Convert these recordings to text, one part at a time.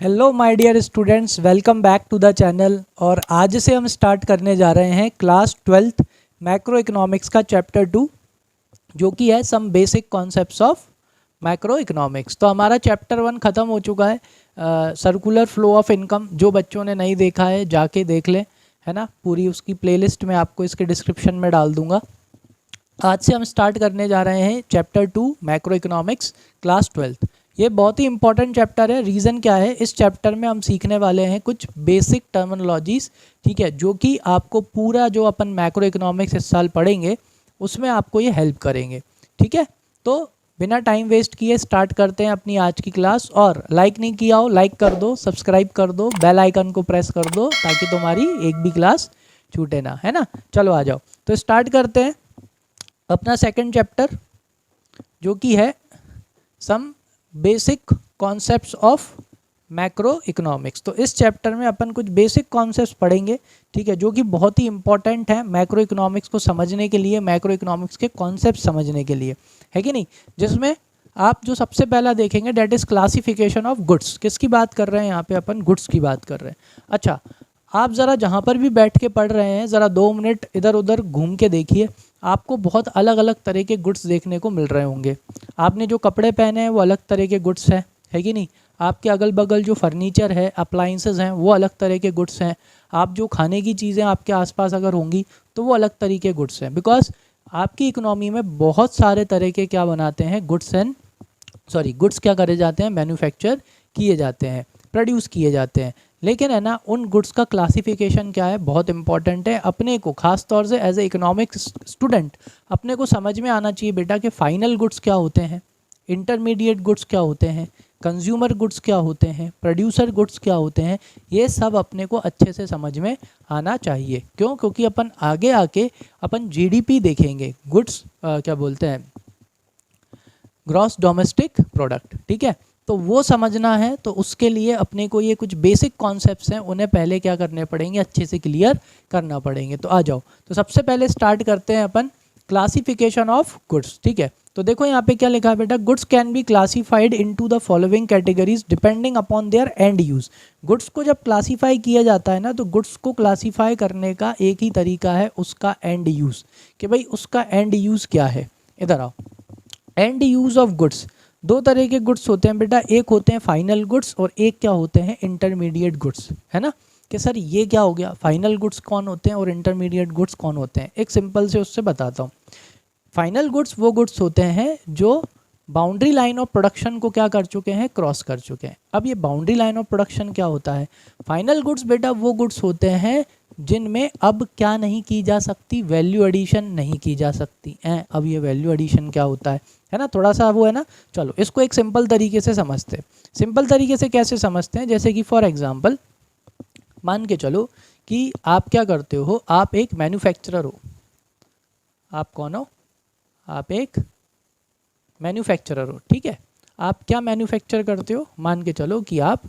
Hello my dear students, welcome back to the channel. और आज से हम स्टार्ट करने जा रहे हैं क्लास 12th मैक्रो इकोनॉमिक्स का चैप्टर 2, जो कि है some basic concepts of macro economics. तो हमारा चैप्टर 1 ख़त्म हो चुका है, सर्कुलर फ्लो ऑफ इनकम। जो बच्चों ने नहीं देखा है जाके देख लें, है ना। पूरी उसकी प्लेलिस्ट मैं आपको इसके डिस्क्रिप्शन में डाल दूंगा। आज से हम स्टार्ट करने जा रहे हैं chapter 2 macro economics class 12th। ये बहुत ही इंपॉर्टेंट चैप्टर है। रीज़न क्या है, इस चैप्टर में हम सीखने वाले हैं कुछ बेसिक टर्मिनोलॉजीज, ठीक है, जो कि आपको पूरा जो अपन मैक्रो इकोनॉमिक्स इस साल पढ़ेंगे उसमें आपको ये हेल्प करेंगे, ठीक है। तो बिना टाइम वेस्ट किए स्टार्ट करते हैं अपनी आज की क्लास। और लाइक नहीं किया हो लाइक कर दो, सब्सक्राइब कर दो, बेल आइकन को प्रेस कर दो ताकि तुम्हारी एक भी क्लास छूटे ना, है ना। चलो आ जाओ, तो स्टार्ट करते हैं अपना सेकंड चैप्टर, जो कि है some basic concepts of macro economics. तो इस चैप्टर में अपन कुछ बेसिक कॉन्सेप्ट्स पढ़ेंगे, ठीक है, जो कि बहुत ही इंपॉर्टेंट है मैक्रो इकोनॉमिक्स को समझने के लिए, मैक्रो इकोनॉमिक्स के कॉन्सेप्ट समझने के लिए, है कि नहीं। जिसमें आप जो सबसे पहला देखेंगे that is classification of goods. किसकी बात कर रहे हैं यहाँ पे अपन? गुड्स की बात कर रहे हैं। अच्छा, आप ज़रा जहाँ पर भी बैठ के पढ़ रहे हैं ज़रा 2 मिनट इधर उधर घूम के देखिए, आपको बहुत अलग अलग तरह के गुड्स देखने को मिल रहे होंगे। आपने जो कपड़े पहने हैं वो अलग तरह के गुड्स हैं, है कि नहीं। आपके अगल बगल जो फर्नीचर है, अप्लाइंसेस हैं, वो अलग तरह के गुड्स हैं। आप जो खाने की चीज़ें आपके आसपास अगर होंगी तो वो अलग तरीके गुड्स हैं। बिकॉज आपकी इकोनॉमी में बहुत सारे तरह के क्या बनाते हैं, गुड्स क्या करे जाते हैं, मैन्युफैक्चर किए जाते हैं, प्रोड्यूस किए जाते हैं। लेकिन है ना, उन गुड्स का क्लासिफिकेशन क्या है, बहुत इंपॉर्टेंट है। अपने को खास तौर से एज ए इकोनॉमिक्स स्टूडेंट अपने को समझ में आना चाहिए बेटा कि फाइनल गुड्स क्या होते हैं, इंटरमीडिएट गुड्स क्या होते हैं, कंज्यूमर गुड्स क्या होते हैं, प्रोड्यूसर गुड्स क्या होते हैं। ये सब अपने को अच्छे से समझ में आना चाहिए। क्यों? क्योंकि अपन आगे आके अपन जीडीपी देखेंगे, गुड्स क्या बोलते हैं, ग्रॉस डोमेस्टिक प्रोडक्ट, ठीक है। तो वो समझना है, तो उसके लिए अपने को ये कुछ बेसिक कॉन्सेप्ट्स हैं, उन्हें पहले क्या करने पड़ेंगे, अच्छे से क्लियर करना पड़ेंगे। तो आ जाओ, तो सबसे पहले स्टार्ट करते हैं अपन क्लासिफिकेशन ऑफ गुड्स, ठीक है। तो देखो यहाँ पे क्या लिखा है बेटा, goods can be classified into the following categories depending upon their and use. Goods को जब क्लासीफाई किया जाता है ना, तो गुड्स को क्लासीफाई करने का एक ही तरीका है, उसका एंड यूज, कि भाई उसका एंड यूज क्या है। इधर आओ, एंड यूज ऑफ गुड्स, दो तरह के गुड्स होते हैं बेटा, एक होते हैं फाइनल गुड्स और एक क्या होते हैं, इंटरमीडिएट गुड्स, है ना। कि सर ये क्या हो गया, फाइनल गुड्स कौन होते हैं और इंटरमीडिएट गुड्स कौन होते हैं। एक सिंपल से उससे बताता हूँ। फाइनल गुड्स वो गुड्स होते हैं जो बाउंड्री लाइन ऑफ प्रोडक्शन को क्या कर चुके हैं, क्रॉस कर चुके हैं। अब ये बाउंड्री लाइन ऑफ प्रोडक्शन क्या होता है, फाइनल गुड्स बेटा वो गुड्स होते हैं जिनमें अब क्या नहीं की जा सकती, वैल्यू एडिशन नहीं की जा सकती है। अब ये वैल्यू एडिशन क्या होता है ना, थोड़ा सा वो है ना। चलो इसको एक सिंपल तरीके से समझते हैं। सिंपल तरीके से कैसे समझते हैं, जैसे कि फॉर एग्जांपल मान के चलो कि आप क्या करते हो, आप एक मैन्युफैक्चरर हो। आप कौन हो? आप एक मैन्युफैक्चरर हो, ठीक है। आप क्या मैन्युफैक्चर करते हो, मान के चलो कि आप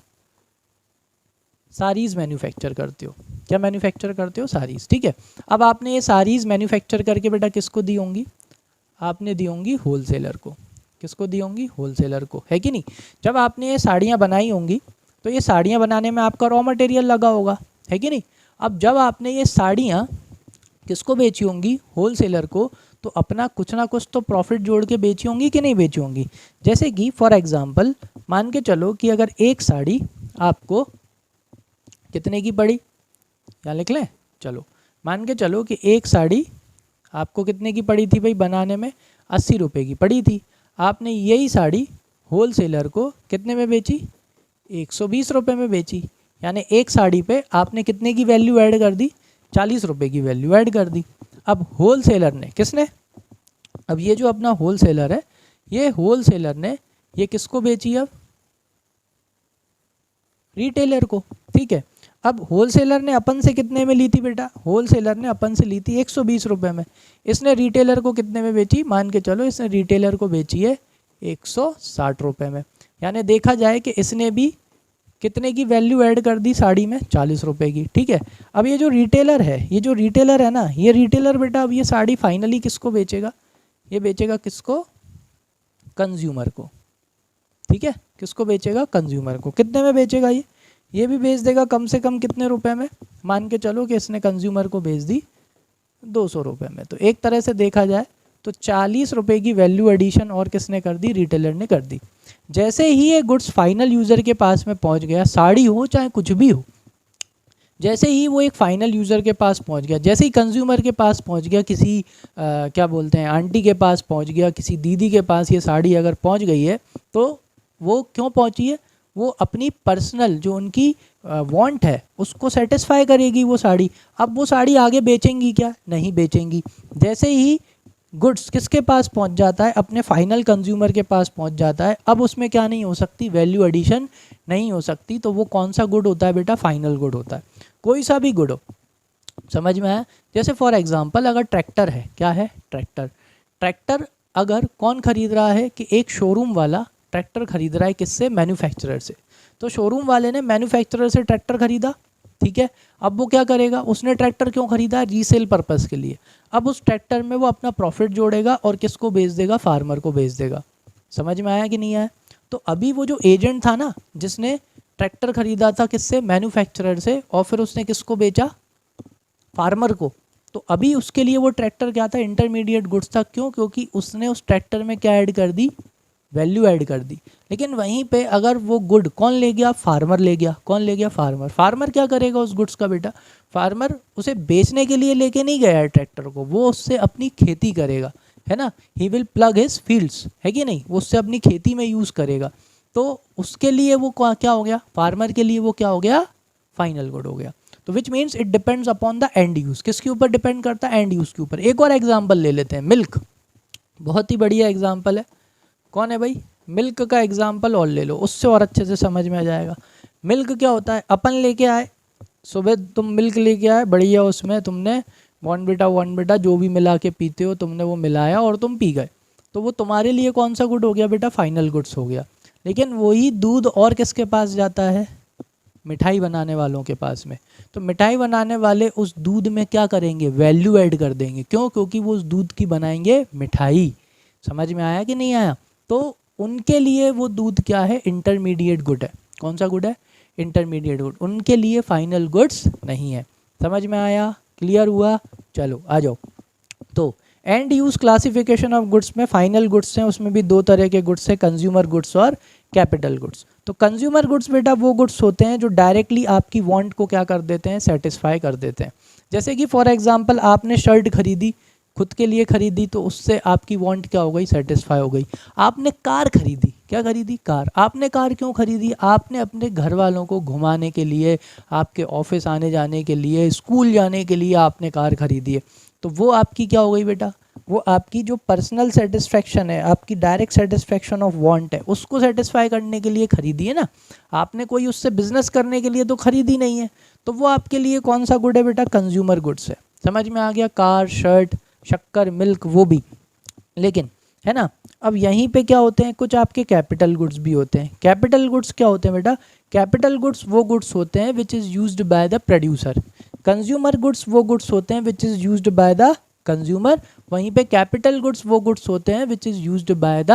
साड़ीज़ मैन्युफैक्चर करते हो। क्या मैन्युफैक्चर करते हो? साड़ीज़, ठीक है। अब आपने ये साड़ीज़ मैन्युफैक्चर करके बेटा किसको दी होंगी, आपने दी होंगी होलसेलर को। किसको दी होंगी? होलसेलर को, है कि नहीं। जब आपने ये साड़ियाँ बनाई होंगी तो ये साड़ियाँ बनाने में आपका रॉ मटेरियल लगा होगा, है कि नहीं। अब जब आपने ये साड़ियाँ किसको बेची होंगी, होलसेलर को, तो अपना कुछ ना कुछ तो प्रॉफिट जोड़ के बेची होंगी कि नहीं बेची होंगी। जैसे कि फॉर एग्जांपल मान के चलो कि अगर एक साड़ी आपको कितने की पड़ी, यहाँ लिख लें, चलो मान के चलो कि एक साड़ी आपको कितने की पड़ी थी भाई बनाने में, 80 रुपये की पड़ी थी। आपने यही साड़ी होलसेलर को कितने में बेची, 120 रुपये में बेची। यानी एक साड़ी पे आपने कितने की वैल्यू ऐड कर दी, 40 रुपये की वैल्यू ऐड कर दी। अब होलसेलर ने, किसने, अब ये जो अपना होलसेलर है, ये होलसेलर ने ये किसको बेची, अब रिटेलर को, ठीक है। अब होलसेलर ने अपन से कितने में ली थी बेटा, होलसेलर ने अपन से ली थी 120 रुपये में। इसने रिटेलर को कितने में बेची, मान के चलो इसने रिटेलर को बेची है 160 रुपये में। यानी देखा जाए कि इसने भी कितने की वैल्यू ऐड कर दी साड़ी में, 40 रुपये की, ठीक है। अब ये जो रिटेलर है, ये जो रिटेलर है ना, ये रिटेलर बेटा अब ये साड़ी फाइनली किसको बेचेगा, ये बेचेगा किसको, कंज्यूमर को, ठीक है, किसको बेचेगा? कंज्यूमर को। कितने में बेचेगा? ये भी बेच देगा कम से कम कितने रुपए में? मान के चलो कि इसने कंज्यूमर को बेच दी 200 रुपये में। तो एक तरह से देखा जाए तो 40 रुपये की वैल्यू एडिशन और किसने कर दी? रिटेलर ने कर दी। जैसे ही ये गुड्स फाइनल यूज़र के पास में पहुंच गया, साड़ी हो चाहे कुछ भी हो, जैसे ही वो एक फाइनल यूज़र के पास पहुंच गया, जैसे ही कंज्यूमर के पास पहुंच गया, किसी क्या बोलते हैं आंटी के पास पहुंच गया, किसी दीदी के पास ये साड़ी अगर पहुंच गई है, तो वो क्यों पहुंची है? वो अपनी पर्सनल जो उनकी वांट है उसको सेटिस्फाई करेगी वो साड़ी। अब वो साड़ी आगे बेचेंगी क्या? नहीं बेचेंगी। जैसे ही गुड्स किसके पास पहुंच जाता है? अपने फाइनल कंज्यूमर के पास पहुंच जाता है। अब उसमें क्या नहीं हो सकती? वैल्यू एडिशन नहीं हो सकती। तो वो कौन सा गुड होता है बेटा? फाइनल गुड होता है। कोई सा भी गुड हो, समझ में आया? जैसे फॉर एग्जांपल अगर ट्रैक्टर है, क्या है? ट्रैक्टर अगर कौन खरीद रहा है? कि एक शोरूम वाला ट्रैक्टर खरीद रहा है, किससे? मैन्युफैक्चरर से। तो शोरूम वाले ने मैन्युफैक्चरर से ट्रैक्टर खरीदा, ठीक है। अब वो क्या करेगा? उसने ट्रैक्टर क्यों खरीदा? रीसेल पर्पस के लिए। अब उस ट्रैक्टर में वो अपना प्रॉफिट जोड़ेगा और किसको बेच देगा? फार्मर को बेच देगा। समझ में आया कि नहीं आया? तो अभी वो जो एजेंट था ना, जिसने ट्रैक्टर खरीदा था किससे? मैन्युफैक्चरर से, और फिर उसने किसको बेचा? फार्मर को। तो अभी उसके लिए वो ट्रैक्टर क्या था? इंटरमीडिएट गुड्स था। क्यों? क्योंकि उसने उस ट्रैक्टर में क्या ऐड कर दी? वैल्यू ऐड कर दी। लेकिन वहीं पे अगर वो गुड कौन ले गया? फार्मर ले गया। कौन ले गया? फार्मर। फार्मर क्या करेगा उस गुड्स का बेटा? फार्मर उसे बेचने के लिए लेके नहीं गया है ट्रैक्टर को, वो उससे अपनी खेती करेगा, है ना। He will plug his fields, है कि नहीं? वो उससे अपनी खेती में यूज़ करेगा। तो उसके लिए वो क्या हो गया? फार्मर के लिए वो क्या हो गया? फाइनल गुड हो गया। तो विच means it depends upon the end use. किसके ऊपर डिपेंड करता है? एंड यूज़ के ऊपर। एक और एग्जाम्पल ले लेते हैं, मिल्क। बहुत ही बढ़िया एग्जाम्पल है। कौन है भाई? मिल्क का एग्जाम्पल और ले लो, उससे और अच्छे से समझ में आ जाएगा। मिल्क क्या होता है? अपन लेके आए सुबह, तुम मिल्क लेके आए, बढ़िया, उसमें तुमने बॉर्नविटा जो भी मिला के पीते हो तुमने वो मिलाया और तुम पी गए। तो वो तुम्हारे लिए कौन सा गुड हो गया बेटा? फाइनल गुड्स हो गया। लेकिन वही दूध और किसके पास जाता है? मिठाई बनाने वालों के पास में। तो मिठाई बनाने वाले उस दूध में क्या करेंगे? वैल्यू ऐड कर देंगे। क्यों? क्योंकि वो उस दूध की बनाएंगे मिठाई। समझ में आया कि नहीं आया? तो उनके लिए वो दूध क्या है? इंटरमीडिएट गुड है। कौन सा गुड है? Intermediate good. उनके लिए फाइनल गुड्स नहीं है। समझ में आया? क्लियर हुआ? चलो आ जाओ। तो and use classification of goods में फाइनल गुड्स हैं, उसमें भी दो तरह के गुड्स हैं, कंज्यूमर गुड्स और कैपिटल गुड्स। तो कंज्यूमर गुड्स बेटा वो गुड्स होते हैं जो डायरेक्टली आपकी वांट को क्या कर देते हैं? सेटिस्फाई कर देते हैं। जैसे कि फॉर एग्जांपल आपने शर्ट खरीदी, खुद के लिए खरीदी, तो उससे आपकी वांट क्या हो गई? सेटिस्फाई हो गई। आपने कार खरीदी, क्या खरीदी? कार। आपने कार क्यों खरीदी? आपने अपने घर वालों को घुमाने के लिए, आपके ऑफिस आने जाने के लिए, स्कूल जाने के लिए आपने कार खरीदी है। तो वो आपकी क्या हो गई बेटा? वो आपकी जो पर्सनल सेटिस्फेक्शन है, आपकी डायरेक्ट सेटिस्फेक्शन ऑफ वांट है, उसको सेटिस्फाई करने के लिए खरीदी है ना। आपने कोई उससे बिजनेस करने के लिए तो खरीदी नहीं है। तो वो आपके लिए कौन सा गुड है बेटा? कंज्यूमर गुड्स है। समझ में आ गया? कार, शर्ट, शक्कर, मिल्क, वो भी। लेकिन है ना, अब यहीं पे क्या होते हैं? कुछ आपके कैपिटल गुड्स भी होते हैं। कैपिटल गुड्स क्या होते हैं बेटा? कैपिटल गुड्स वो गुड्स होते हैं which is used by the producer. Consumer goods वो गुड्स होते हैं which is used by the consumer. वहीं पे कैपिटल गुड्स वो गुड्स होते हैं which is used by the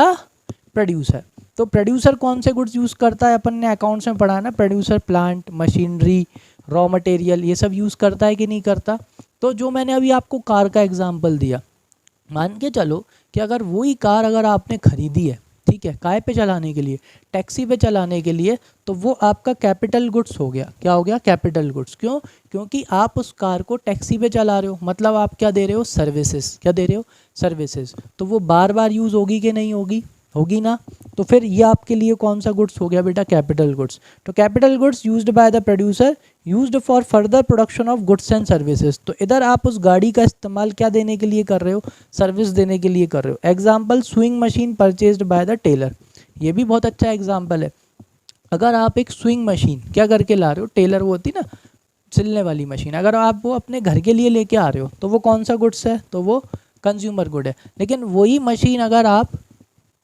producer. तो प्रोड्यूसर कौन से गुड्स यूज़ करता है? अपन ने अकाउंट्स में पढ़ा ना, producer plant, machinery, raw material, ये सब यूज़ करता है कि नहीं करता? तो जो मैंने अभी आपको कार का एग्जांपल दिया, मान के चलो कि अगर वही कार अगर आपने खरीदी है, ठीक है, काय पे चलाने के लिए? टैक्सी पे चलाने के लिए, तो वो आपका कैपिटल गुड्स हो गया। क्या हो गया? Capital goods. क्यों? क्योंकि आप उस कार को टैक्सी पे चला रहे हो, मतलब आप क्या दे रहे हो? सर्विसेज। क्या दे रहे हो? सर्विसेज। तो वो बार बार यूज़ होगी कि नहीं होगी? होगी ना। तो फिर ये आपके लिए कौन सा गुड्स हो गया बेटा? Capital goods. तो capital goods used by the producer, used for further production of goods and services. तो इधर आप उस गाड़ी का इस्तेमाल क्या देने के लिए कर रहे हो? सर्विस देने के लिए कर रहे हो। Example, sewing machine purchased by the tailor. ये भी बहुत अच्छा एग्जाम्पल है। अगर आप एक स्विंग मशीन क्या करके ला रहे हो? टेलर वो होती ना सिलने वाली मशीन, अगर आप वो अपने घर के लिए लेके आ रहे हो तो वो कौन सा गुड्स है? तो वो कंज्यूमर गुड है। लेकिन वही मशीन अगर आप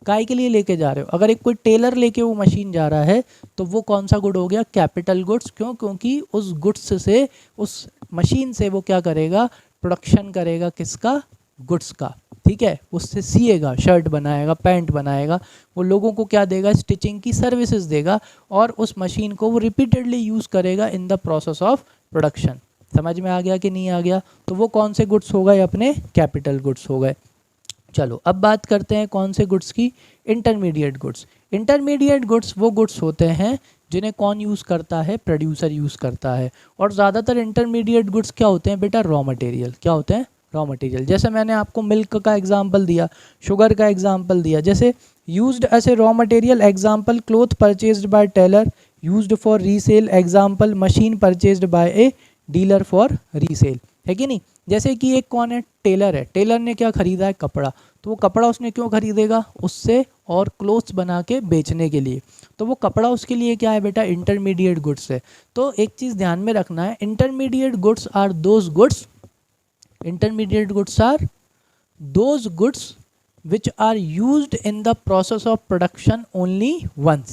काय के लिए लेके जा रहे हो, अगर एक कोई टेलर लेके वो मशीन जा रहा है, तो वो कौन सा गुड हो गया? Capital goods. क्यों? क्योंकि उस गुड्स से, उस मशीन से वो क्या करेगा? प्रोडक्शन करेगा किसका? गुड्स का। ठीक है, उससे सिएगा, शर्ट बनाएगा, पैंट बनाएगा, वो लोगों को क्या देगा, स्टिचिंग की सर्विसेज देगा, और उस मशीन को वो रिपीटेडली यूज़ करेगा इन द प्रोसेस ऑफ प्रोडक्शन। समझ में आ गया कि नहीं आ गया? तो वो कौन से गुड्स हो गए, अपने कैपिटल गुड्स हो गए। चलो अब बात करते हैं कौन से गुड्स की, इंटरमीडिएट गुड्स। इंटरमीडिएट गुड्स वो गुड्स होते हैं जिन्हें कौन यूज़ करता है, प्रोड्यूसर यूज़ करता है। और ज़्यादातर इंटरमीडिएट गुड्स क्या होते हैं बेटा, रॉ मटेरियल। क्या होते हैं, रॉ मटेरियल। जैसे मैंने आपको मिल्क का एग्जांपल दिया, शुगर का एग्जांपल दिया। जैसे used as a raw material example cloth purchased by tailor, used for resale example machine purchased by a dealer for resale, है कि नहीं। जैसे कि एक कौन है, टेलर है, टेलर ने क्या खरीदा है, कपड़ा। तो वो कपड़ा उसने क्यों खरीदेगा, उससे और क्लोथ्स बना के बेचने के लिए। तो वो कपड़ा उसके लिए क्या है बेटा, इंटरमीडिएट गुड्स है। तो एक चीज़ ध्यान में रखना है, intermediate goods are those goods, intermediate goods are those goods which are used in the process of production only once।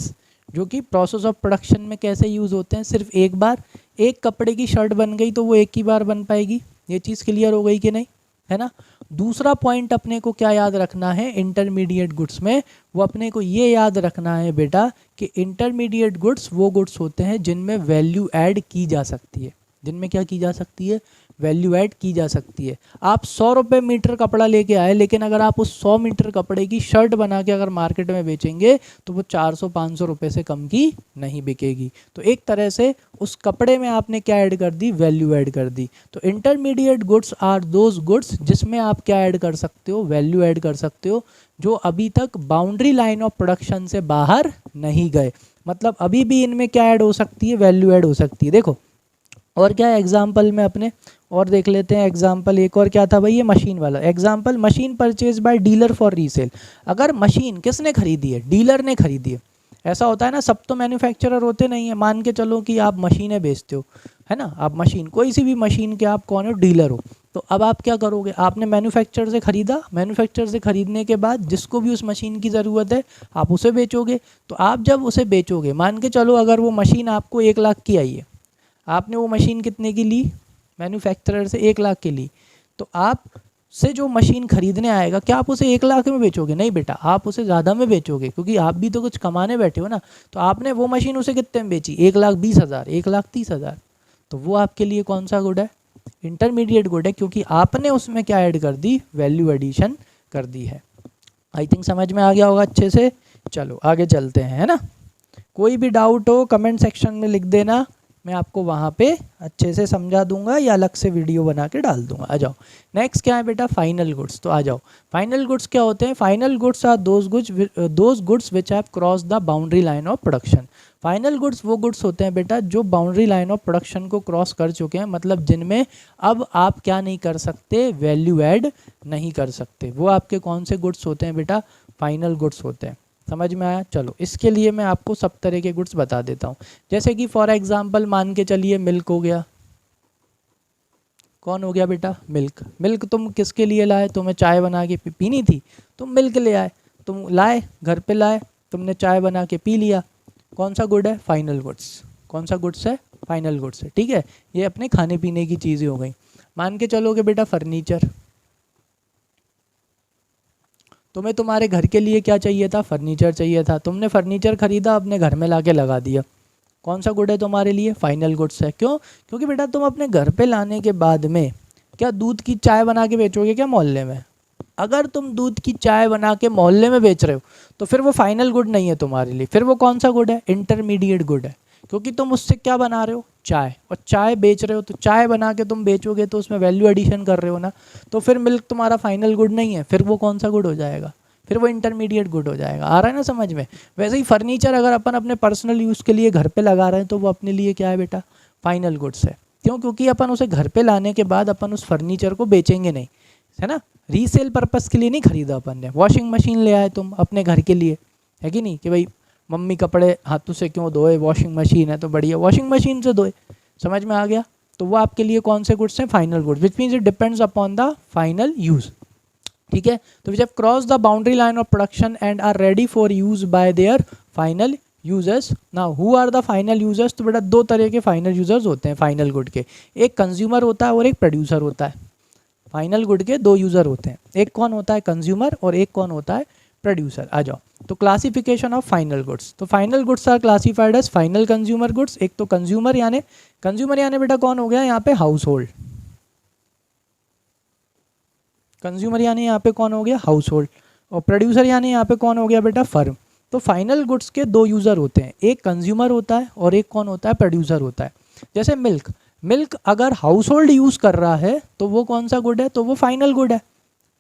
जो कि प्रोसेस ऑफ प्रोडक्शन में कैसे यूज़ होते हैं, सिर्फ एक बार। एक कपड़े की शर्ट बन गई तो वो एक ही बार बन पाएगी। ये चीज़ क्लियर हो गई कि नहीं, है ना। दूसरा पॉइंट अपने को क्या याद रखना है इंटरमीडिएट गुड्स में, वो अपने को ये याद रखना है बेटा कि इंटरमीडिएट गुड्स वो गुड्स होते हैं जिनमें वैल्यू ऐड की जा सकती है। जिनमें क्या की जा सकती है, वैल्यू ऐड की जा सकती है। आप 100 रुपये मीटर कपड़ा लेके आए, लेकिन अगर आप उस 100 मीटर कपड़े की शर्ट बना के अगर मार्केट में बेचेंगे तो वो 400-500 रुपये से कम की नहीं बिकेगी। तो एक तरह से उस कपड़े में आपने क्या ऐड कर दी, वैल्यू ऐड कर दी। तो intermediate goods are those goods जिसमें आप क्या ऐड कर सकते हो, वैल्यू ऐड कर सकते हो, जो अभी तक बाउंड्री लाइन ऑफ प्रोडक्शन से बाहर नहीं गए। मतलब अभी भी इनमें क्या ऐड हो सकती है, वैल्यू ऐड हो सकती है। देखो और क्या है एग्जाम्पल में अपने और देख लेते हैं। एग्जाम्पल एक और क्या था भाई, ये मशीन वाला example, machine purchase by dealer for resale. अगर मशीन किसने खरीदी है, डीलर ने खरीदी है। ऐसा होता है ना, सब तो मैन्युफैक्चरर होते नहीं है। मान के चलो कि आप मशीनें बेचते हो, है ना, आप मशीन, कोई सी भी मशीन के आप कौन हो, डीलर हो। तो अब आप क्या करोगे, आपने मैन्युफैक्चरर से ख़रीदा, मैन्युफैक्चरर से ख़रीदने के बाद जिसको भी उस मशीन की ज़रूरत है आप उसे बेचोगे। तो आप जब उसे बेचोगे, मान के चलो अगर वो मशीन आपको 1 लाख की आई है, आपने वो मशीन कितने की ली, मैन्युफैक्चरर से 1 लाख की ली। तो आप से जो मशीन खरीदने आएगा, क्या आप उसे 1 लाख में बेचोगे, नहीं बेटा, आप उसे ज़्यादा में बेचोगे, क्योंकि आप भी तो कुछ कमाने बैठे हो ना। तो आपने वो मशीन उसे कितने में बेची, 1,20,000, 1,30,000। तो वो आपके लिए कौन सा गुड है, इंटरमीडिएट गुड है, क्योंकि आपने उसमें क्या ऐड कर दी, वैल्यू एडिशन कर दी है। आई थिंक समझ में आ गया होगा अच्छे से। चलो आगे चलते हैं, है ना। कोई भी डाउट हो कमेंट सेक्शन में लिख देना, मैं आपको वहाँ पे अच्छे से समझा दूंगा या अलग से वीडियो बना के डाल दूंगा। आ जाओ नेक्स्ट क्या है बेटा, फाइनल गुड्स। तो आ जाओ, फाइनल गुड्स क्या होते हैं, final goods are those goods which have cross the boundary line of production. Final goods वो गुड्स होते हैं बेटा जो बाउंड्री लाइन ऑफ प्रोडक्शन को क्रॉस कर चुके हैं, मतलब जिनमें अब आप क्या नहीं कर सकते, वैल्यू ऐड नहीं कर सकते। वो आपके कौन से गुड्स होते हैं बेटा, फाइनल गुड्स होते हैं। समझ में आया। चलो इसके लिए मैं आपको सब तरह के गुड्स बता देता हूँ। जैसे कि फॉर एग्जांपल मान के चलिए मिल्क हो गया। कौन हो गया बेटा, मिल्क। मिल्क तुम किसके लिए लाए, तुम्हें चाय बना के पीनी थी, तुम मिल्क ले आए, तुम लाए घर पे लाए, तुमने चाय बना के पी लिया। कौन सा गुड है, फाइनल गुड्स। कौन सा गुड्स है, फाइनल गुड्स है। ठीक है, ये अपने खाने पीने की चीज़ें हो गई। मान के चलोगे बेटा फर्नीचर, तुम्हें तुम्हारे घर के लिए क्या चाहिए था, फर्नीचर चाहिए था, तुमने फर्नीचर खरीदा, अपने घर में लाके लगा दिया। कौन सा गुड है तुम्हारे लिए, फाइनल गुड्स है। क्यों, क्योंकि बेटा तुम अपने घर पे लाने के बाद में क्या दूध की चाय बना के बेचोगे क्या मोहल्ले में। अगर तुम दूध की चाय बना के मोहल्ले में बेच रहे हो तो फिर वो फाइनल गुड नहीं है तुम्हारे लिए, फिर वो कौन सा गुड है, इंटरमीडिएट गुड है। क्योंकि तुम उससे क्या बना रहे हो, चाय, और चाय बेच रहे हो, तो चाय बना के तुम बेचोगे तो उसमें वैल्यू एडिशन कर रहे हो ना। तो फिर मिल्क तुम्हारा फाइनल गुड नहीं है, फिर वो कौन सा गुड हो जाएगा, फिर वो इंटरमीडिएट गुड हो जाएगा। आ रहा है ना समझ में। वैसे ही फर्नीचर अगर अपन अपने पर्सनल यूज़ के लिए घर पे लगा रहे हैं तो वो अपने लिए क्या है बेटा, फाइनल गुड्स है। क्यों, क्योंकि अपन उसे घर पे लाने के बाद अपन उस फर्नीचर को बेचेंगे नहीं, है ना। रीसेल पर्पस के लिए नहीं खरीदा अपन ने। वॉशिंग मशीन ले आए तुम अपने घर के लिए, है कि नहीं, कि भाई मम्मी कपड़े हाथों से क्यों धोए, वॉशिंग मशीन है तो बढ़िया वॉशिंग मशीन से धोए। समझ में आ गया। तो वो आपके लिए कौन से गुड्स हैं, final goods, which means it depends upon the final use. ठीक है, तो which have cross the boundary line of production and are ready for use by their final users. Now who are the final users. तो बेटा 2 तरह के final users होते हैं final good के, एक कंज्यूमर होता है और एक प्रोड्यूसर होता है। फाइनल गुड के दो यूज़र होते हैं, एक कौन होता है कंज्यूमर और एक कौन होता है प्रोड्यूसर। आ जाओ, तो क्लासिफिकेशन ऑफ फाइनल गुड्स, तो final goods are classified as final consumer goods. एक तो कंज्यूमर यानी बेटा कौन हो गया यहाँ पे हाउस होल्ड, कंज्यूमर यानी यहाँ पे कौन हो गया हाउस होल्ड, और प्रोड्यूसर यानी यहाँ पे कौन हो गया बेटा फर्म। तो फाइनल गुड्स के दो यूज़र होते हैं, एक कंज्यूमर होता है और एक कौन होता है प्रोड्यूसर होता है। जैसे मिल्क अगर हाउस होल्ड यूज़ कर रहा है तो वो कौन सा गुड है, तो वो फाइनल गुड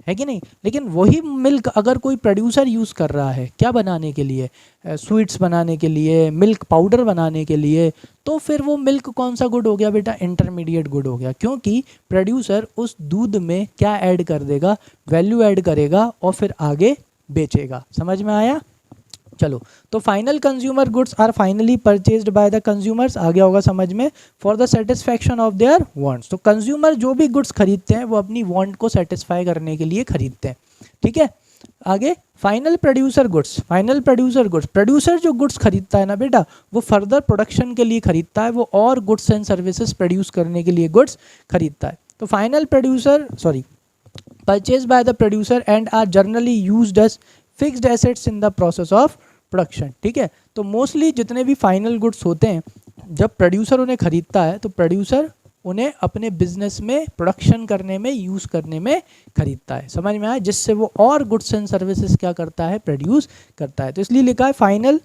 है कि नहीं। लेकिन वही मिल्क अगर कोई प्रोड्यूसर यूज़ कर रहा है क्या बनाने के लिए, स्वीट्स बनाने के लिए, मिल्क पाउडर बनाने के लिए, तो फिर वो मिल्क कौन सा गुड हो गया बेटा, इंटरमीडिएट गुड हो गया, क्योंकि प्रोड्यूसर उस दूध में क्या ऐड कर देगा, वैल्यू ऐड करेगा और फिर आगे बेचेगा। समझ में आया। चलो, तो final consumer goods are finally purchased by the consumers, आ गया होगा समझ में, for the satisfaction of their wants. तो कंज्यूमर जो भी गुड्स खरीदते हैं वो अपनी वांट को सेटिस्फाई करने के लिए खरीदते हैं, ठीक है। आगे फाइनल प्रोड्यूसर गुड्स, प्रोड्यूसर जो गुड्स खरीदता है ना बेटा वो फर्दर प्रोडक्शन के लिए खरीदता है, वो और गुड्स एंड सर्विसेज प्रोड्यूस करने के लिए गुड्स खरीदता है। तो final purchase by the producer and are generally used as fixed assets in the process of production, ठीक है। तो मोस्टली जितने भी फाइनल गुड्स होते हैं जब प्रोड्यूसर उन्हें खरीदता है तो प्रोड्यूसर उन्हें अपने बिजनेस में प्रोडक्शन करने में यूज़ करने में खरीदता है। समझ में आया, जिससे वो और गुड्स एंड सर्विसेज क्या करता है, प्रोड्यूस करता है। तो इसलिए लिखा है final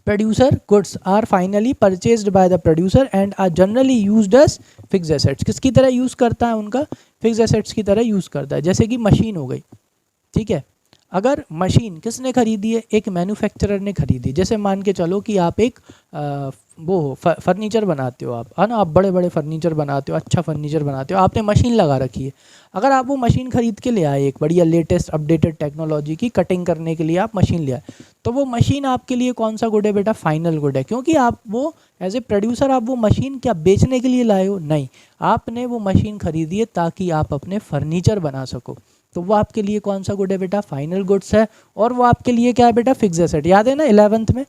producer goods are finally purchased by the producer and are generally used as fixed assets. किसकी तरह यूज़ करता है, उनका फिक्स्ड एसेट्स की तरह यूज़ करता है। जैसे कि मशीन हो गई, ठीक है, अगर मशीन किसने खरीदी है, एक मैन्युफैक्चरर ने खरीदी। जैसे मान के चलो कि आप एक फर्नीचर बनाते हो, आप है ना, आप बड़े बड़े फर्नीचर बनाते हो, अच्छा फर्नीचर बनाते हो, आपने मशीन लगा रखी है। अगर आप वो मशीन खरीद के ले आए, एक बढ़िया लेटेस्ट अपडेटेड टेक्नोलॉजी की कटिंग करने के लिए आप मशीन ले आए, तो वो मशीन आपके लिए कौन सा गुड है बेटा, फाइनल गुड है, क्योंकि आप वो एज ए प्रोड्यूसर आप वो मशीन क्या बेचने के लिए लाए हो, नहीं, आपने वो मशीन खरीदी है ताकि आप अपने फर्नीचर बना सको। तो वो आपके लिए कौन सा गुड है बेटा, फाइनल गुड्स है। और वो आपके लिए क्या है बेटा, फिक्स्ड एसेट। याद है ना 11th में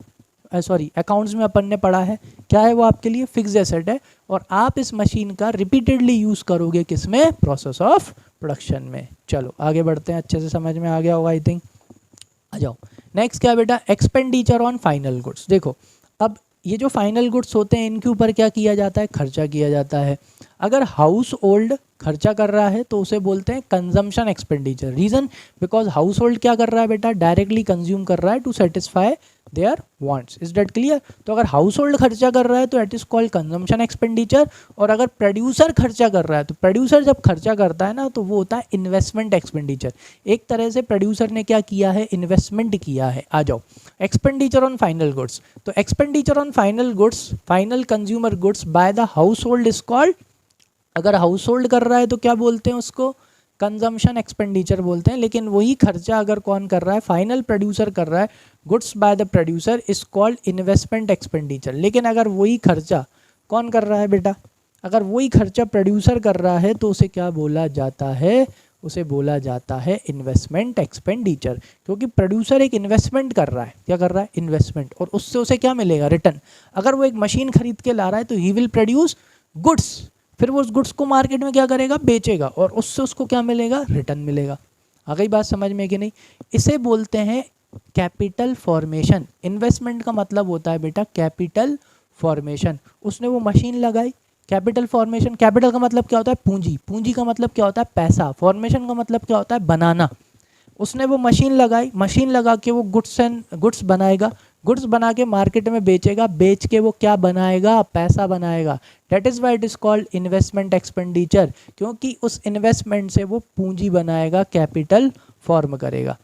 अकाउंट्स में अपन ने पढ़ा है, क्या है वो आपके लिए फिक्स्ड एसेट है। और आप इस मशीन का रिपीटेडली यूज़ करोगे किसमें, प्रोसेस ऑफ प्रोडक्शन में। चलो आगे बढ़ते हैं, अच्छे से समझ में आ गया होगा आई थिंक। आ जाओ, नेक्स्ट क्या है बेटा, एक्सपेंडिचर ऑन फाइनल गुड्स। देखो अब ये जो फाइनल गुड्स होते हैं इनके ऊपर क्या किया जाता है, खर्चा किया जाता है। अगर हाउस होल्ड खर्चा कर रहा है तो उसे बोलते हैं consumption expenditure. Reason, because house hold क्या कर रहा है बेटा, डायरेक्टली कंज्यूम कर रहा है to satisfy their wants. Is that clear. तो अगर हाउस होल्ड खर्चा कर रहा है तो it is called consumption expenditure. और अगर प्रोड्यूसर खर्चा कर रहा है तो प्रोड्यूसर जब खर्चा करता है ना तो वो होता है इन्वेस्टमेंट एक्सपेंडिचर। एक तरह से प्रोड्यूसर ने क्या किया है, इन्वेस्टमेंट किया है। आ जाओ, एक्सपेंडिचर ऑन फाइनल गुड्स। तो expenditure on final goods, final consumer goods by the house hold is called, अगर हाउस होल्ड कर रहा है तो क्या बोलते हैं उसको, कंजम्पशन एक्सपेंडिचर बोलते हैं। लेकिन वही खर्चा अगर कौन कर रहा है, फाइनल प्रोड्यूसर कर रहा है, goods by the producer is called investment expenditure. लेकिन अगर वही खर्चा कौन कर रहा है बेटा, अगर वही खर्चा प्रोड्यूसर कर रहा है तो उसे क्या बोला जाता है, उसे बोला जाता है इन्वेस्टमेंट एक्सपेंडिचर। क्योंकि प्रोड्यूसर एक इन्वेस्टमेंट कर रहा है, क्या कर रहा है, इन्वेस्टमेंट, और उससे उसे क्या मिलेगा, रिटर्न। अगर वो एक मशीन खरीद के ला रहा है तो ही विल प्रोड्यूस गुड्स, फिर वो उस गुड्स को मार्केट में क्या करेगा, बेचेगा, और उससे उसको क्या मिलेगा, रिटर्न मिलेगा। आ गई बात समझ में कि नहीं। इसे बोलते हैं कैपिटल फॉर्मेशन। इन्वेस्टमेंट का मतलब होता है बेटा कैपिटल फॉर्मेशन। उसने वो मशीन लगाई, कैपिटल फॉर्मेशन। कैपिटल का मतलब क्या होता है, पूंजी। पूंजी का मतलब क्या होता है, पैसा। फॉर्मेशन का मतलब क्या होता है, बनाना। उसने वो मशीन लगाई, मशीन लगा के वो गुड्स बनाएगा, गुड्स बना के मार्केट में बेचेगा, बेच के वो क्या बनाएगा, पैसा बनाएगा। That is why it is called investment expenditure, क्योंकि उस इन्वेस्टमेंट से वो पूंजी बनाएगा, कैपिटल फॉर्म करेगा।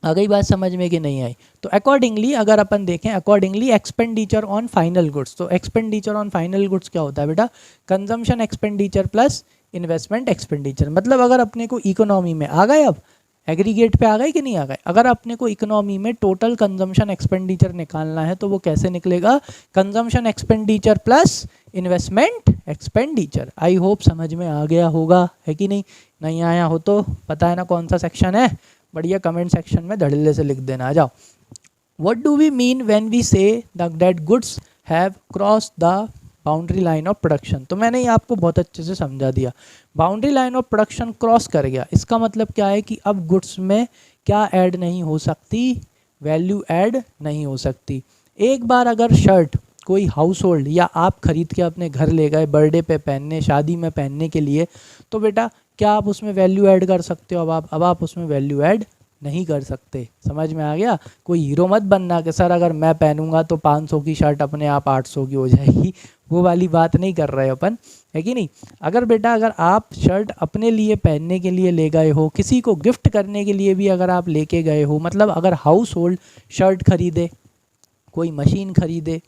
आ गई बात समझ में कि नहीं आई। तो अकॉर्डिंगली अगर अपन देखें, accordingly expenditure on final goods, तो एक्सपेंडिचर ऑन फाइनल गुड्स क्या होता है बेटा, consumption expenditure plus investment expenditure. मतलब अगर अपने को इकोनॉमी में आ गए, अब एग्रीगेट पे आ गए कि नहीं आ गए, अगर अपने को इकोनॉमी में टोटल कंजम्पशन एक्सपेंडिचर निकालना है तो वो कैसे निकलेगा, consumption expenditure plus investment expenditure. I hope समझ में आ गया होगा, है कि नहीं। नहीं आया हो तो पता है ना कौन सा सेक्शन है, बढ़िया कमेंट सेक्शन में धड़ल्ले से लिख देना। आ जाओ, what do we mean when we say that goods have cross the boundary line of production. तो मैंने ये आपको बहुत अच्छे से समझा दिया। Boundary line of production cross कर गया, इसका मतलब क्या है कि अब गुड्स में क्या ऐड नहीं हो सकती, वैल्यू ऐड नहीं हो सकती। एक बार अगर शर्ट कोई हाउस होल्ड या आप खरीद के अपने घर ले गए बर्थडे पे पहनने, शादी में पहनने के लिए, तो बेटा क्या आप उसमें वैल्यू ऐड कर सकते हो? अब आप उसमें वैल्यू ऐड नहीं कर सकते। समझ में आ गया? कोई हीरो मत बनना कि सर अगर मैं पहनूंगा तो 500 की शर्ट अपने आप 800 की हो जाएगी, वो वाली बात नहीं कर रहे अपन, है कि नहीं। अगर बेटा अगर आप शर्ट अपने लिए पहनने के लिए ले गए हो, किसी को गिफ्ट करने के लिए भी अगर आप लेके गए हो, मतलब अगर हाउस होल्ड शर्ट खरीदे, कोई मशीन खरीदे,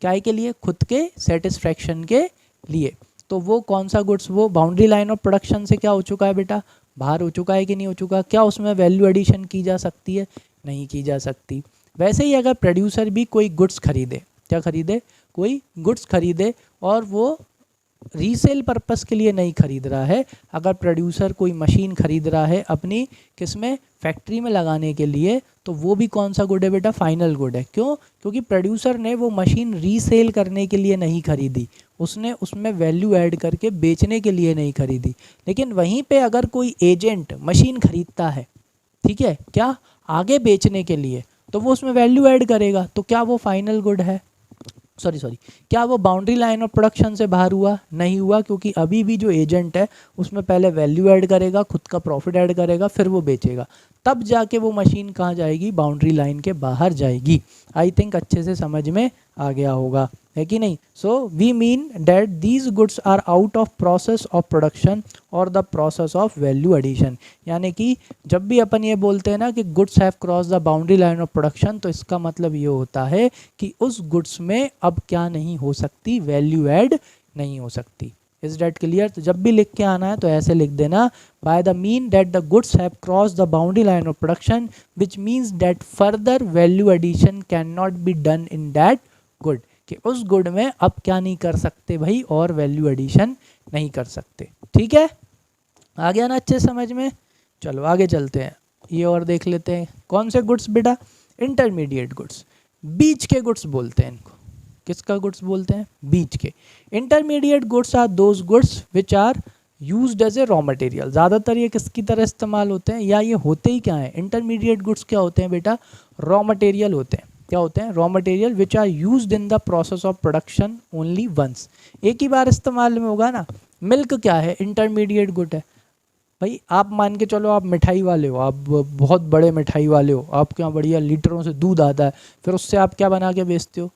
क्या के लिए? खुद के सेटिस्फैक्शन के लिए, तो वो कौन सा गुड्स, वो बाउंड्री लाइन ऑफ प्रोडक्शन से क्या हो चुका है बेटा? बाहर हो चुका है कि नहीं हो चुका? क्या उसमें वैल्यू एडिशन की जा सकती है? नहीं की जा सकती। वैसे ही अगर प्रोड्यूसर भी कोई गुड्स खरीदे, क्या खरीदे? कोई गुड्स खरीदे और वो रीसेल पर्पस के लिए नहीं खरीद रहा है, अगर प्रोड्यूसर कोई मशीन खरीद रहा है अपनी किसमें, फैक्ट्री में लगाने के लिए, तो वो भी कौन सा गुड है बेटा? फाइनल गुड है। क्यों? क्योंकि प्रोड्यूसर ने वो मशीन रीसेल करने के लिए नहीं खरीदी, उसने उसमें वैल्यू ऐड करके बेचने के लिए नहीं खरीदी। लेकिन वहीं पे अगर कोई एजेंट मशीन खरीदता है, ठीक है, क्या आगे बेचने के लिए, तो वो उसमें वैल्यू ऐड करेगा, तो क्या वो फाइनल गुड है? सॉरी क्या वो बाउंड्री लाइन ऑफ प्रोडक्शन से बाहर हुआ? नहीं हुआ, क्योंकि अभी भी जो एजेंट है उसमें पहले वैल्यू ऐड करेगा, खुद का प्रॉफिट ऐड करेगा, फिर वो बेचेगा, तब जाके वो मशीन कहाँ जाएगी? बाउंड्री लाइन के बाहर जाएगी। आई थिंक अच्छे से समझ में आ गया होगा, है कि नहीं। So we mean that these goods are out of process of production और the process of value addition. यानी कि जब भी अपन ये बोलते हैं ना कि goods have cross the boundary line of production, तो इसका मतलब ये होता है कि उस गुड्स में अब क्या नहीं हो सकती? वैल्यू ऐड नहीं हो सकती। Is that clear? तो जब भी लिख के आना है तो ऐसे लिख देना, by the mean that the goods have cross the boundary line of production which means that further value addition can not be done in that good, कि उस गुड में अब क्या नहीं कर सकते भाई? और वैल्यू एडिशन नहीं कर सकते। ठीक है, आ गया ना अच्छे समझ में? चलो आगे चलते हैं, ये और देख लेते हैं। कौन से गुड्स बेटा? इंटरमीडिएट गुड्स, बीच के गुड्स बोलते हैं इनको। किसका गुड्स बोलते हैं? बीच के। Intermediate goods are those goods which are used as a raw material. ज़्यादातर ये किसकी तरह इस्तेमाल होते हैं, या ये होते ही क्या है? इंटरमीडिएट गुड्स क्या होते हैं बेटा? रॉ मटेरियल होते हैं। क्या होते हैं? Raw material which are used in the process of production only once. एक ही बार इस्तेमाल में होगा ना। मिल्क क्या है? इंटरमीडिएट गुड है भाई। आप मान के चलो आप मिठाई वाले हो, आप बहुत बड़े मिठाई वाले हो, आपके यहाँ बढ़िया लीटरों से दूध आता है, फिर उससे आप क्या बना के बेचते हो?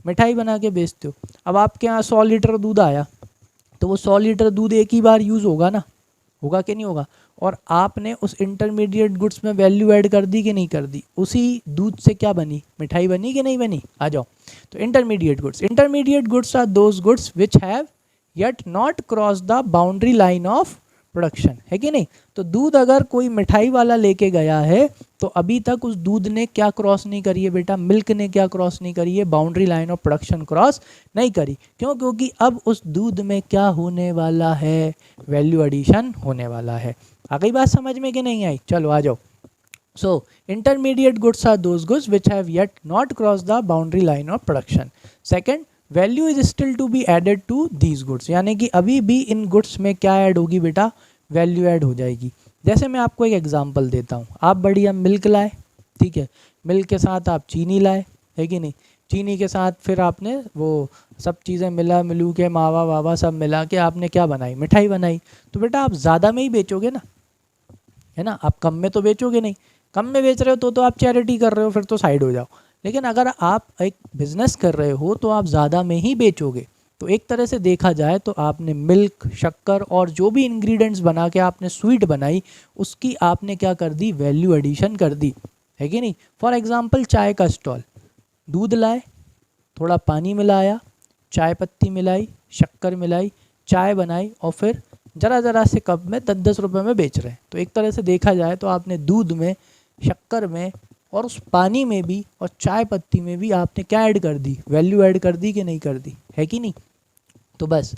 मिठाई बना के बेचते हो। अब आपके यहाँ 100 लीटर दूध आया, तो वो 100 लीटर दूध एक ही बार यूज़ होगा ना, होगा कि नहीं होगा? और आपने उस इंटरमीडिएट गुड्स में वैल्यू ऐड कर दी कि नहीं कर दी? उसी दूध से क्या बनी? मिठाई बनी कि नहीं बनी? आ जाओ। तो intermediate goods are those goods which have yet not cross the boundary line of production, है कि नहीं। तो दूध अगर कोई मिठाई वाला लेके गया है तो अभी तक उस दूध ने क्या क्रॉस नहीं करी है बेटा? मिल्क ने क्या क्रॉस नहीं करी है? Boundary line of production cross नहीं करी। क्यों? क्योंकि अब उस दूध में क्या होने वाला है? वैल्यू एडिशन होने वाला है। आ गई बात समझ में कि नहीं आई? चलो आ जाओ। So intermediate goods are those goods which have yet not crossed the boundary line of production. Second, value is still to be added to these goods, यानी कि अभी भी इन गुड्स में क्या ऐड होगी बेटा? वैल्यू ऐड हो जाएगी। जैसे मैं आपको एक एग्जांपल देता हूँ, आप बढ़िया मिल्क लाए, ठीक है, मिल्क के साथ आप चीनी लाए, है कि नहीं, चीनी के साथ फिर आपने वो सब चीज़ें मिलू के मावा वावा सब मिला के आपने क्या बनाई? मिठाई बनाई। तो बेटा आप ज़्यादा में ही बेचोगे ना, है ना, आप कम में तो बेचोगे नहीं। कम में बेच रहे हो तो आप चैरिटी कर रहे हो, फिर तो साइड हो जाओ। लेकिन अगर आप एक बिजनेस कर रहे हो तो आप ज़्यादा में ही बेचोगे। तो एक तरह से देखा जाए तो आपने मिल्क, शक्कर और जो भी इंग्रेडिएंट्स बना के आपने स्वीट बनाई, उसकी आपने क्या कर दी? वैल्यू एडिशन कर दी, है कि नहीं। फॉर एग्जांपल चाय का स्टॉल, दूध लाए, थोड़ा पानी मिलाया, चाय पत्ती मिलाई, शक्कर मिलाई, चाय बनाई और फिर ज़रा से कप में 10-10 रुपये में बेच रहे हैं। तो एक तरह से देखा जाए तो आपने दूध में, शक्कर में और उस पानी में भी और चाय पत्ती में भी आपने क्या ऐड कर दी? वैल्यू ऐड कर दी कि नहीं कर दी? है कि नहीं। तो बस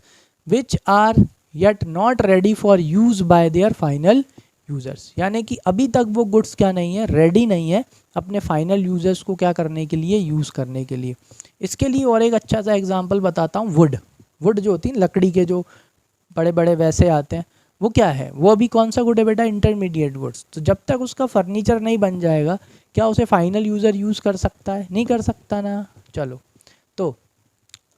which are yet not ready for use by their final users, यानी कि अभी तक वो गुड्स क्या नहीं है? रेडी नहीं है अपने फाइनल यूज़र्स को क्या करने के लिए? यूज़ करने के लिए। इसके लिए और एक अच्छा सा एग्जांपल बताता हूँ, वुड। वुड जो होती है लकड़ी के जो बड़े बड़े वैसे आते हैं, वो क्या है, वो अभी कौन सा गुड है बेटा, इंटरमीडिएट गुड्स। तो जब तक उसका फर्नीचर नहीं बन जाएगा क्या उसे फाइनल यूज़र यूज़ कर सकता है, नहीं कर सकता ना। चलो तो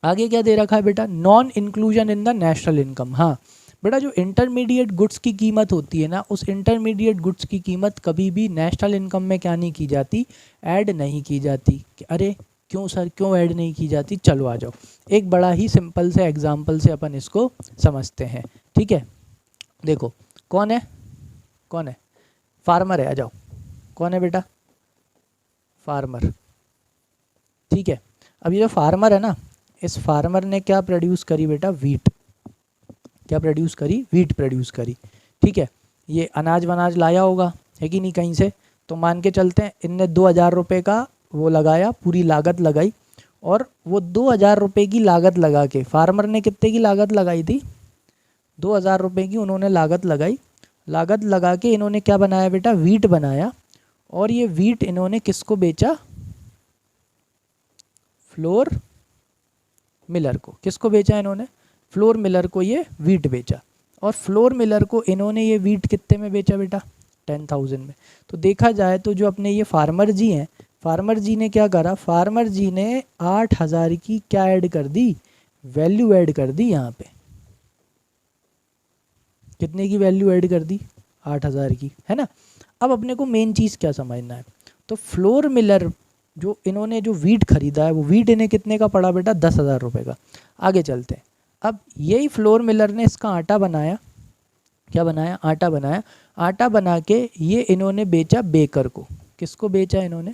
आगे क्या दे रखा है बेटा, non inclusion in the national income. हाँ बेटा जो इंटरमीडिएट गुड्स की कीमत होती है ना, उस इंटरमीडिएट गुड्स की कीमत कभी भी नेशनल इनकम में क्या नहीं की जाती, ऐड नहीं की जाती। अरे क्यों सर, क्यों ऐड नहीं की जाती, चलो आ जाओ एक बड़ा ही सिंपल से एग्जाम्पल से अपन इसको समझते हैं। ठीक है, देखो कौन है, कौन है, फार्मर है, आ जाओ, कौन है बेटा, फार्मर। ठीक है, अब ये जो फार्मर है ना, इस फार्मर ने क्या प्रोड्यूस करी बेटा, वीट। क्या प्रोड्यूस करी, वीट प्रोड्यूस करी। ठीक है, ये अनाज वनाज लाया होगा, है कि नहीं कहीं से, तो मान के चलते हैं इनने 2000 रुपये का वो लगाया, पूरी लागत लगाई, और वो 2000 रुपये की लागत लगा के, फार्मर ने कितने की लागत लगाई थी, 2000 रुपये की उन्होंने लागत लगाई। लागत लगा के इन्होंने क्या बनाया बेटा, वीट बनाया, और ये वीट इन्होंने किसको बेचा, फ्लोर मिलर को। किसको बेचा इन्होंने, फ्लोर मिलर को ये वीट बेचा। और फ्लोर मिलर को इन्होंने ये वीट कितने में बेचा बेटा, 10,000 में। तो देखा जाए तो जो अपने ये फार्मर जी हैं, फार्मर जी ने क्या करा, फार्मर जी ने 8,000 की क्या ऐड कर दी, वैल्यू ऐड कर दी। यहाँ पे कितने की वैल्यू ऐड कर दी, 8,000 की, है ना। अब अपने को मेन चीज़ क्या समझना है, तो फ्लोर मिलर जो इन्होंने जो वीट खरीदा है, वो वीट इन्हें कितने का पड़ा बेटा, 10,000 रुपये का। आगे चलते हैं, अब यही फ्लोर मिलर ने इसका आटा बनाया, क्या बनाया, आटा बनाया। आटा बना के ये इन्होंने बेचा बेकर को। किसको बेचा इन्होंने,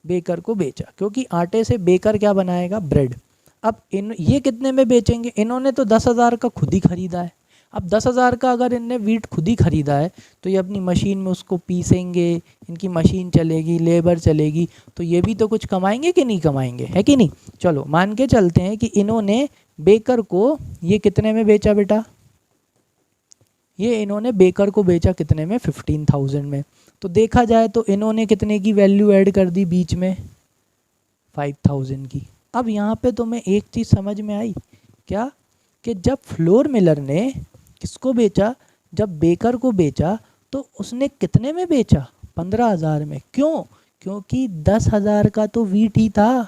बेकर को बेचा, क्योंकि आटे से बेकर क्या बनाएगा, ब्रेड। अब ये कितने में बेचेंगे, इन्होंने तो 10,000 का खुद ही खरीदा है। अब 10,000 का अगर इनने वीट खुद ही खरीदा है, तो ये अपनी मशीन में उसको पीसेंगे, इनकी मशीन चलेगी, लेबर चलेगी, तो ये भी तो कुछ कमाएंगे कि नहीं कमाएंगे, है कि नहीं। चलो मान के चलते हैं कि इन्होंने बेकर को ये कितने में बेचा बेटा, ये इन्होंने बेकर को बेचा कितने में, 15,000 में। तो देखा जाए तो इन्होंने कितने की वैल्यू ऐड कर दी बीच में, 5,000 की। अब यहाँ पे तुम्हें एक चीज़ समझ में आई क्या, कि जब फ्लोर मिलर ने किसको बेचा, जब बेकर को बेचा, तो उसने कितने में बेचा, 15,000 में। क्यों, क्योंकि 10,000 का तो वीट ही था।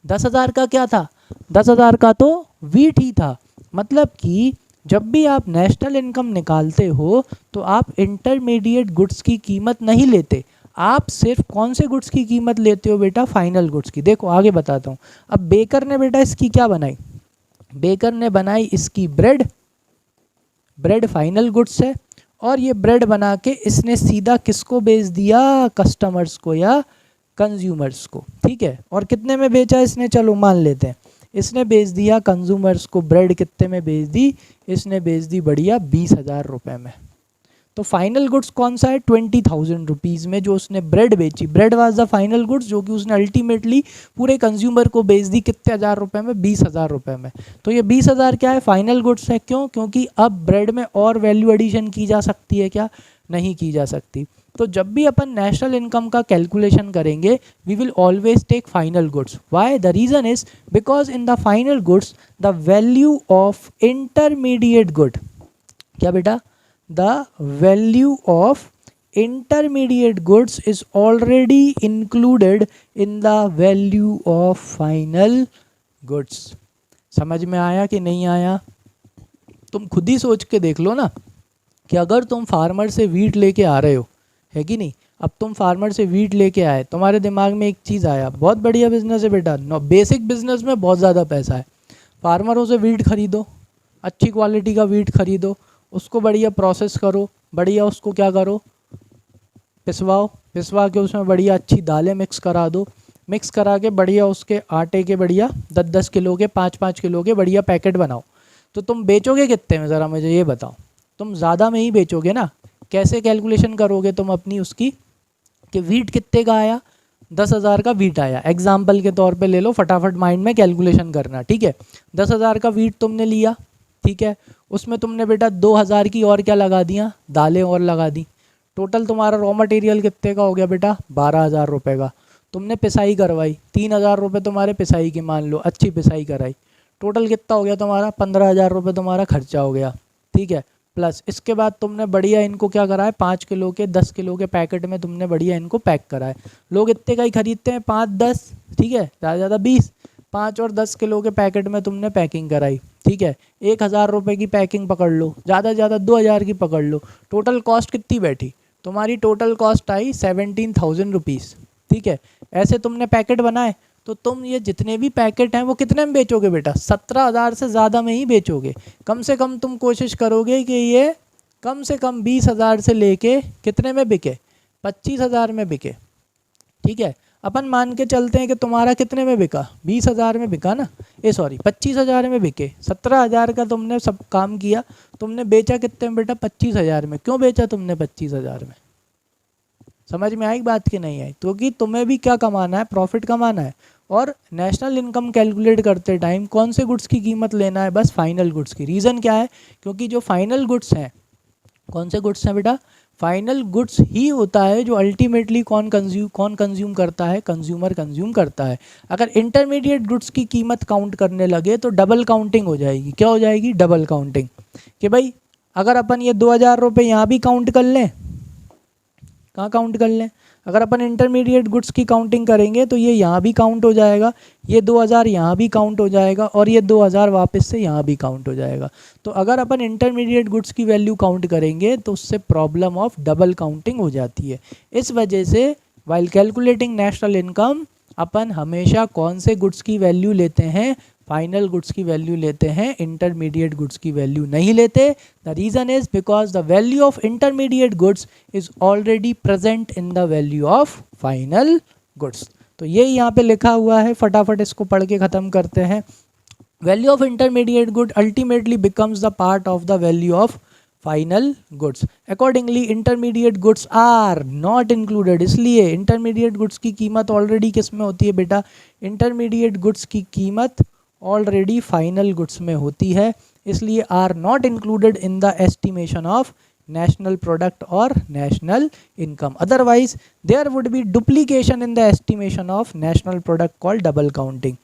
10,000 का क्या था, 10,000 का तो वीट ही था। मतलब कि जब भी आप नेशनल इनकम निकालते हो तो आप इंटरमीडिएट गुड्स की कीमत नहीं लेते, आप सिर्फ कौन से गुड्स की कीमत लेते हो बेटा, फाइनल गुड्स की। देखो आगे बताता हूँ। अब बेकर ने बेटा इसकी क्या बनाई, बेकर ने बनाई इसकी ब्रेड। ब्रेड फाइनल गुड्स है, और ये ब्रेड बना के इसने सीधा किसको बेच दिया, कस्टमर्स को या कंज्यूमर्स को। ठीक है, और कितने में बेचा इसने, चलो मान लेते हैं इसने बेच दिया कंज्यूमर्स को ब्रेड, कितने में बेच दी, इसने बेच दी बढ़िया 20,000 रुपये में। तो फाइनल गुड्स कौन सा है, 20,000 रुपीज़ में जो उसने ब्रेड बेची। Bread was the final goods, जो कि उसने अल्टीमेटली पूरे कंज्यूमर को बेच दी कितने हज़ार रुपये में, 20,000 रुपये में। तो ये 20,000 क्या है, फाइनल गुड्स है। क्यों, क्योंकि अब ब्रेड में और वैल्यू एडिशन की जा सकती है क्या, नहीं की जा सकती। तो जब भी अपन नेशनल इनकम का कैलकुलेशन करेंगे, we will always take final goods. Why, the reason is because in the final goods the value of intermediate good, क्या बेटा, the value of intermediate goods is already included in the value of final goods। समझ में आया कि नहीं आया, तुम खुद ही सोच के देख लो ना, कि अगर तुम फार्मर से वीट लेके आ रहे हो, है कि नहीं। अब तुम फार्मर से वीट लेके आए, तुम्हारे दिमाग में एक चीज़ आया, बहुत बढ़िया बिजनेस है बेटा, बेसिक बिजनेस में बहुत ज़्यादा पैसा है। फार्मरों से वीट खरीदो, अच्छी क्वालिटी का वीट खरीदो, उसको बढ़िया प्रोसेस करो, बढ़िया उसको क्या करो, पिसवाओ, पिसवा के उसमें बढ़िया अच्छी दालें मिक्स करा दो, मिक्स करा के बढ़िया उसके आटे के बढ़िया 10-10 किलो के 5-5 किलो के बढ़िया पैकेट बनाओ। तो तुम बेचोगे कितने में, ज़रा मुझे ये बताओ। तुम ज़्यादा में ही बेचोगे ना। कैसे कैलकुलेशन करोगे तुम अपनी उसकी, कि वीट कितने का आया, 10,000 का वीट आया, एग्जाम्पल के तौर पे ले लो, फटाफट माइंड में कैलकुलेशन करना। ठीक है, 10,000 का वीट तुमने लिया, ठीक है, उसमें तुमने बेटा 2,000 की और क्या लगा दिया, दालें और लगा दी। टोटल तुम्हारा रॉ मटेरियल कितने का हो गया बेटा, 12,000 रुपये का। तुमने पिसाई करवाई, 3,000 रुपये तुम्हारे पिसाई की मान लो, अच्छी पिसाई कराई। टोटल कितना हो गया तुम्हारा, 15,000 रुपये तुम्हारा खर्चा हो गया, ठीक है। प्लस इसके बाद तुमने बढ़िया इनको क्या करा है, 5 किलो के 10 किलो के पैकेट में तुमने बढ़िया इनको पैक करा है। लोग इतने का ही खरीदते हैं, 5-10, ठीक है, ज़्यादा से ज़्यादा 20, 5 और 10 किलो के पैकेट में तुमने पैकिंग कराई, ठीक है। 1,000 रुपये की पैकिंग पकड़ लो, ज़्यादा से ज़्यादा 2,000 की पकड़ लो। टोटल कॉस्ट कितनी बैठी तुम्हारी, टोटल कॉस्ट आई 17,000 रुपीज़, ठीक है। ऐसे तुमने पैकेट बनाए तो तुम ये जितने भी पैकेट हैं वो कितने में बेचोगे बेटा, 17,000 से ज़्यादा में ही बेचोगे। कम से कम तुम कोशिश करोगे कि ये कम से कम 20,000 से लेके कितने में बिके, 25,000 में बिके, ठीक है। अपन मान के चलते हैं कि तुम्हारा कितने में बिका, 20,000 में बिका ना, 25,000 में बिके। 17,000 का तुमने सब काम किया, तुमने बेचा कितने में बेटा, 25,000 में। क्यों बेचा तुमने 25,000 में, समझ में आई बात कि नहीं आई? क्योंकि तुम्हें भी क्या कमाना है, प्रॉफिट कमाना है। और नेशनल इनकम कैलकुलेट करते टाइम कौन से गुड्स की कीमत लेना है, बस फाइनल गुड्स की। रीज़न क्या है, क्योंकि जो फाइनल गुड्स हैं, कौन से गुड्स हैं बेटा, फाइनल गुड्स ही होता है जो अल्टीमेटली कौन कंज्यूम करता है, कंज्यूमर कंज्यूम करता है। अगर इंटरमीडिएट गुड्स की कीमत काउंट करने लगे तो डबल काउंटिंग हो जाएगी। क्या हो जाएगी, डबल काउंटिंग। कि भाई अगर अपन ये 2,000 रुपये यहाँ भी काउंट कर लें, कहाँ काउंट कर लें, अगर अपन इंटरमीडिएट गुड्स की काउंटिंग करेंगे तो ये यहाँ भी काउंट हो जाएगा, ये 2,000 यहाँ भी काउंट हो जाएगा, और ये 2,000 वापस से यहाँ भी काउंट हो जाएगा। तो अगर अपन इंटरमीडिएट गुड्स की वैल्यू काउंट करेंगे तो उससे प्रॉब्लम ऑफ डबल काउंटिंग हो जाती है। इस वजह से वाइल कैलकुलेटिंग नेशनल इनकम अपन हमेशा कौन से गुड्स की वैल्यू लेते हैं, फाइनल गुड्स की वैल्यू लेते हैं, इंटरमीडिएट गुड्स की वैल्यू नहीं लेते। The reason is because the value of intermediate goods is already present in the value of final goods. तो ये यहाँ पे लिखा हुआ है, फटाफट इसको पढ़ के ख़त्म करते हैं। Value of intermediate good ultimately becomes the part of the value of final goods. Accordingly intermediate goods are not included. इसलिए इंटरमीडिएट गुड्स की कीमत ऑलरेडी किस में होती है बेटा, इंटरमीडिएट गुड्स की कीमत ऑलरेडी फाइनल गुड्स में होती है, इसलिए are not included in the estimation of national product और national income. Otherwise there would be duplication in the estimation of national product called double counting.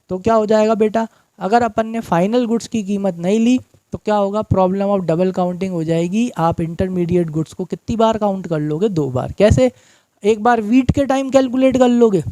तो क्या हो जाएगा बेटा, अगर अपन ने फाइनल गुड्स की कीमत नहीं ली तो क्या होगा, प्रॉब्लम ऑफ डबल काउंटिंग हो जाएगी। आप इंटरमीडिएट गुड्स को कितनी बार काउंट कर लोगे, 2 बार। कैसे, एक बार वीट के टाइम कैलकुलेट कर लोगे,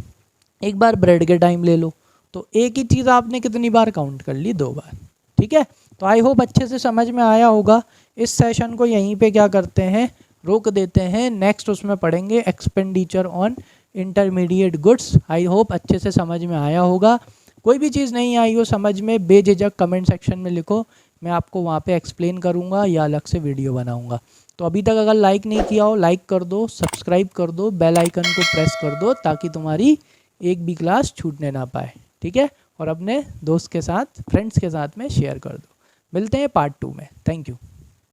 एक बार ब्रेड के टाइम ले लो, तो एक ही चीज़ आपने कितनी बार काउंट कर ली, 2 बार, ठीक है। तो आई होप अच्छे से समझ में आया होगा। इस सेशन को यहीं पे क्या करते हैं, रोक देते हैं। नेक्स्ट उसमें पढ़ेंगे expenditure on intermediate goods. I hope अच्छे से समझ में आया होगा। कोई भी चीज़ नहीं आई हो समझ में, बेझिझक कमेंट सेक्शन में लिखो, मैं आपको वहाँ पे एक्सप्लेन करूँगा या अलग से वीडियो बनाऊँगा। तो अभी तक अगर लाइक नहीं किया हो, लाइक कर दो, सब्सक्राइब कर दो, बेल आइकन को प्रेस कर दो, ताकि तुम्हारी एक भी क्लास छूटने ना पाए, ठीक है। और अपने दोस्त के साथ, फ्रेंड्स के साथ में शेयर कर दो। मिलते हैं पार्ट 2 में। Thank you.